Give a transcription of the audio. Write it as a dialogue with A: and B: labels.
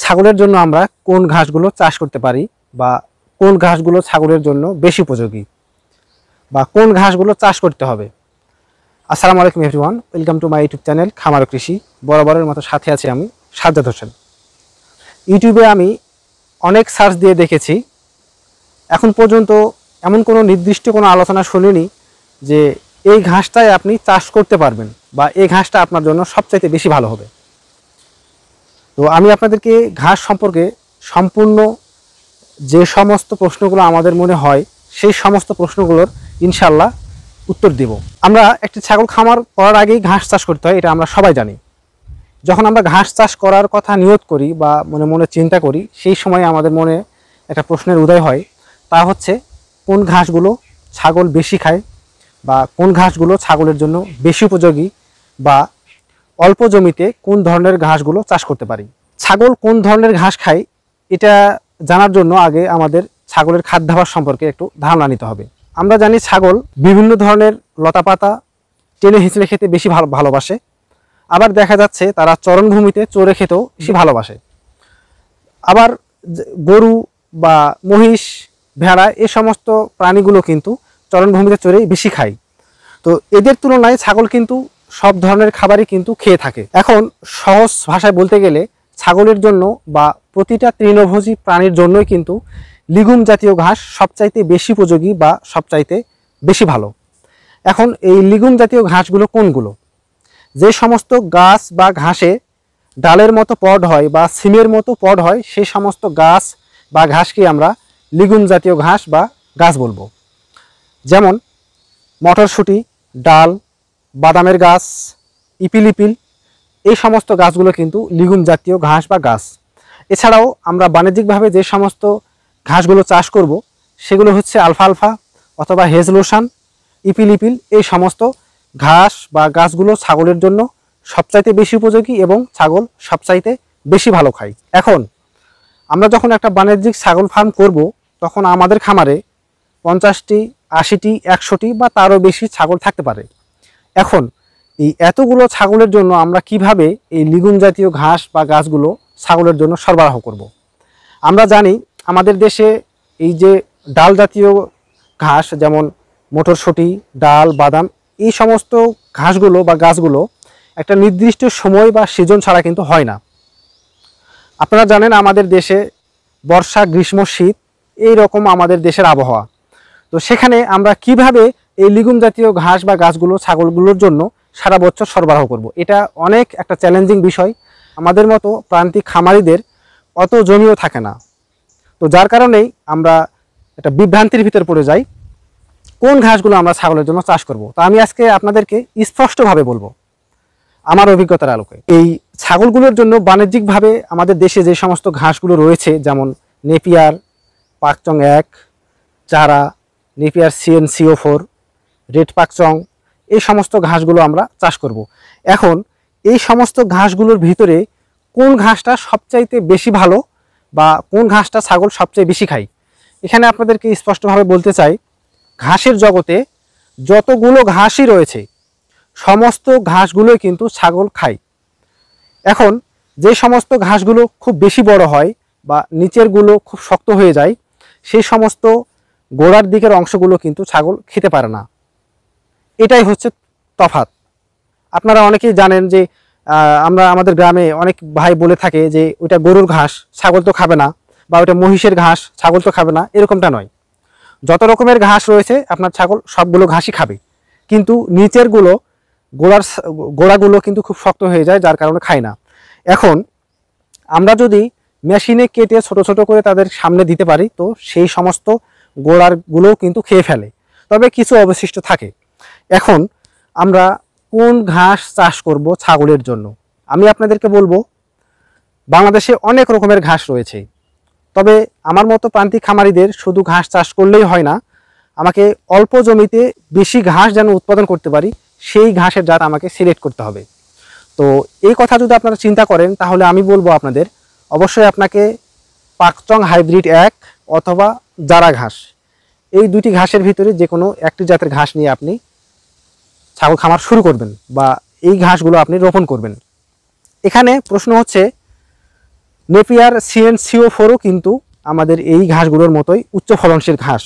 A: ছাগলের জন্য আমরা কোন ঘাসগুলো চাষ করতে পারি বা কোন ঘাসগুলো ছাগলের জন্য বেশি উপযোগী বা কোন ঘাসগুলো চাষ করতে হবে। আসসালামু আলাইকুম everyone, welcome to my YouTube channel খামার ও কৃষি। বরাবরের মতো সাথে আছি আমি সাজ্জাদ হোসেন। ইউটিউবে আমি অনেক সার্চ দিয়ে দেখেছি, এখন পর্যন্ত এমন কোনো নির্দিষ্ট কোনো আলোচনা শুনিনি যে এই ঘাসটাই আপনি চাষ করতে পারবেন বা এই ঘাসটা আপনার জন্য সবচাইতে বেশি ভালো হবে। তো আমি আপনাদেরকে ঘাস সম্পর্কে সম্পূর্ণ যে সমস্ত প্রশ্নগুলো আমাদের মনে হয় সেই সমস্ত প্রশ্নগুলোর ইনশাল্লাহ উত্তর দেব। আমরা একটি ছাগল খামার করার আগেই ঘাস চাষ করতে হয়, এটা আমরা সবাই জানি। যখন আমরা ঘাস চাষ করার কথা নিয়ত করি বা মনে মনে চিন্তা করি, সেই সময় আমাদের মনে একটা প্রশ্নের উদয় হয়, তা হচ্ছে কোন ঘাসগুলো ছাগল বেশি খায় বা কোন ঘাসগুলো ছাগলের জন্য বেশি উপযোগী বা অল্প জমিতে কোন ধরনের ঘাসগুলো চাষ করতে পারি। ছাগল কোন ধরনের ঘাস খায় এটা জানার জন্য আগে আমাদের ছাগলের খাদ্যাভ্যাস সম্পর্কে একটু ধারণা নিতে হবে। আমরা জানি ছাগল বিভিন্ন ধরনের লতাপাতা টেনে হিঁচড়ে খেতে বেশি ভালোবাসে। আবার দেখা যাচ্ছে তারা চরণভূমিতে চড়ে খেতেও বেশি ভালোবাসে। আবার গরু বা মহিষ, ভেড়া এ সমস্ত প্রাণীগুলো কিন্তু চরণভূমিতে চড়েই বেশি খায়। তো এদের তুলনায় ছাগল কিন্তু সব ধরনের খাবারই কিন্তু খেয়ে থাকে। এখন সহজ ভাষায় বলতে গেলে ছাগলের জন্য বা প্রতিটা তৃণভোজী প্রাণীর জন্যই কিন্তু লিগুম জাতীয় ঘাস সবচাইতে বেশি উপযোগী বা সবচাইতে বেশি ভালো। এখন এই লিগুম জাতীয় ঘাসগুলো কোনগুলো? যে সমস্ত গাছ বা ঘাসে ডালের মতো পড হয় বা সিমের মতো পড হয়, সেই সমস্ত গাছ বা ঘাসকে আমরা লিগুম জাতীয় ঘাস বা গাছ বলবো। যেমন মটরশুঁটি, ডাল, বাদামের গাছ, ইপিলিপিল, এই সমস্ত গাছগুলো কিন্তু লিগুম জাতীয় ঘাস বা গাছ। এছাড়াও আমরা বাণিজ্যিকভাবে যে সমস্ত ঘাসগুলো চাষ করব সেগুলো হচ্ছে আলফালফা অথবা হেজলোসান, ইপিলিপিল। এই সমস্ত ঘাস বা গাছগুলো ছাগলের জন্য সবচাইতে বেশি উপযোগী এবং ছাগল সবচাইতে বেশি ভালো খায়। এখন আমরা যখন একটা বাণিজ্যিক ছাগল ফার্ম করব, তখন আমাদের খামারে 50টি, 80টি, 100টি বা তারও বেশি ছাগল থাকতে পারে। এখন এই এতগুলো ছাগলের জন্য আমরা কিভাবে এই লিগুম জাতীয় ঘাস বা গাছগুলো ছাগলের জন্য সরবরাহ করব। আমরা জানি আমাদের দেশে এই যে ডাল জাতীয় ঘাস, যেমন মটরশুঁটি, ডাল, বাদাম, এই সমস্ত ঘাসগুলো বা গাছগুলো একটা নির্দিষ্ট সময় বা সিজন ছাড়া কিন্তু হয় না। আপনারা জানেন আমাদের দেশে বর্ষা, গ্রীষ্ম, শীত এই রকম আমাদের দেশের আবহাওয়া। তো সেখানে আমরা কিভাবে এই লিগুম জাতীয় ঘাস বা গাছগুলো ছাগলগুলোর জন্য সারা বছর সরবরাহ করব, এটা অনেক একটা চ্যালেঞ্জিং বিষয়। আমাদের মতো প্রান্তিক খামারিদের অত জমিও থাকে না। তো যার কারণেই আমরা একটা বিভ্রান্তির ভিতর পড়ে যাই কোন ঘাসগুলো আমরা ছাগলের জন্য চাষ করব। তো আমি আজকে আপনাদেরকে স্পষ্টভাবে বলবো আমার অভিজ্ঞতার আলোকে। এই ছাগলগুলোর জন্য বাণিজ্যিকভাবে আমাদের দেশে যে সমস্ত ঘাসগুলো রয়েছে, যেমন নেপিয়ার, পাকচং 1, চারা, নেপিয়ার CN-CO4, রেড পাকচং, এই সমস্ত ঘাসগুলো আমরা চাষ করব। এখন এই সমস্ত ঘাসগুলোর ভিতরে কোন ঘাসটা সবচাইতে বেশি ভালো বা কোন ঘাসটা ছাগল সবচেয়ে বেশি খায়, এখানে আপনাদেরকে স্পষ্টভাবে বলতে চাই, ঘাসের জগতে যতগুলো ঘাসই রয়েছে সমস্ত ঘাসগুলোই কিন্তু ছাগল খায়। এখন যে সমস্ত ঘাসগুলো খুব বেশি বড় হয় বা নিচেরগুলো খুব শক্ত হয়ে যায়, সেই সমস্ত গোড়ার দিকের অংশগুলো কিন্তু ছাগল খেতে পারে না। এটাই হচ্ছে তফাৎ। আপনারা অনেকেই জানেন যে আমরা আমাদের গ্রামে অনেক ভাই বলে থাকে যে ওইটা গরুর ঘাস, ছাগল তো খাবে না, বা ওইটা মহিষের ঘাস, ছাগল তো খাবে না। এরকমটা নয়। যত রকমের ঘাস রয়েছে আপনার ছাগল সবগুলো ঘাসই খাবে, কিন্তু নিচেরগুলো গোড়াগুলো কিন্তু খুব শক্ত হয়ে যায়, যার কারণে খায় না। এখন আমরা যদি মেশিনে কেটে ছোট ছোট করে তাদের সামনে দিতে পারি, তো সেই সমস্ত গোড়াগুলোও কিন্তু খেয়ে ফেলে, তবে কিছু অবশিষ্ট থাকে। এখন আমরা কোন ঘাস চাষ করব ছাগলের জন্য? আমি আপনাদেরকে বলবো, বাংলাদেশে অনেক রকমের ঘাস রয়েছে, তবে আমার মতো প্রান্তিক খামারিদের শুধু ঘাস চাষ করলেই হয় না, আমাকে অল্প জমিতে বেশি ঘাস যেন উৎপাদন করতে পারি সেই ঘাসের জাত আমাকে সিলেক্ট করতে হবে। তো এই কথা যদি আপনারা চিন্তা করেন, তাহলে আমি বলবো আপনাদের অবশ্যই আপনাকে পাকচং হাইব্রিড 1 অথবা জারা ঘাস, এই দুটি ঘাসের ভিতরে যে কোনো একটি জাতের ঘাস নিয়ে আপনি ছাগল খামার শুরু করবেন বা এই ঘাসগুলো আপনি রোপণ করবেন। এখানে প্রশ্ন হচ্ছে নেপিয়ার CN CO4ও কিন্তু আমাদের এই ঘাসগুলোর মতোই উচ্চ ফলনশীল ঘাস।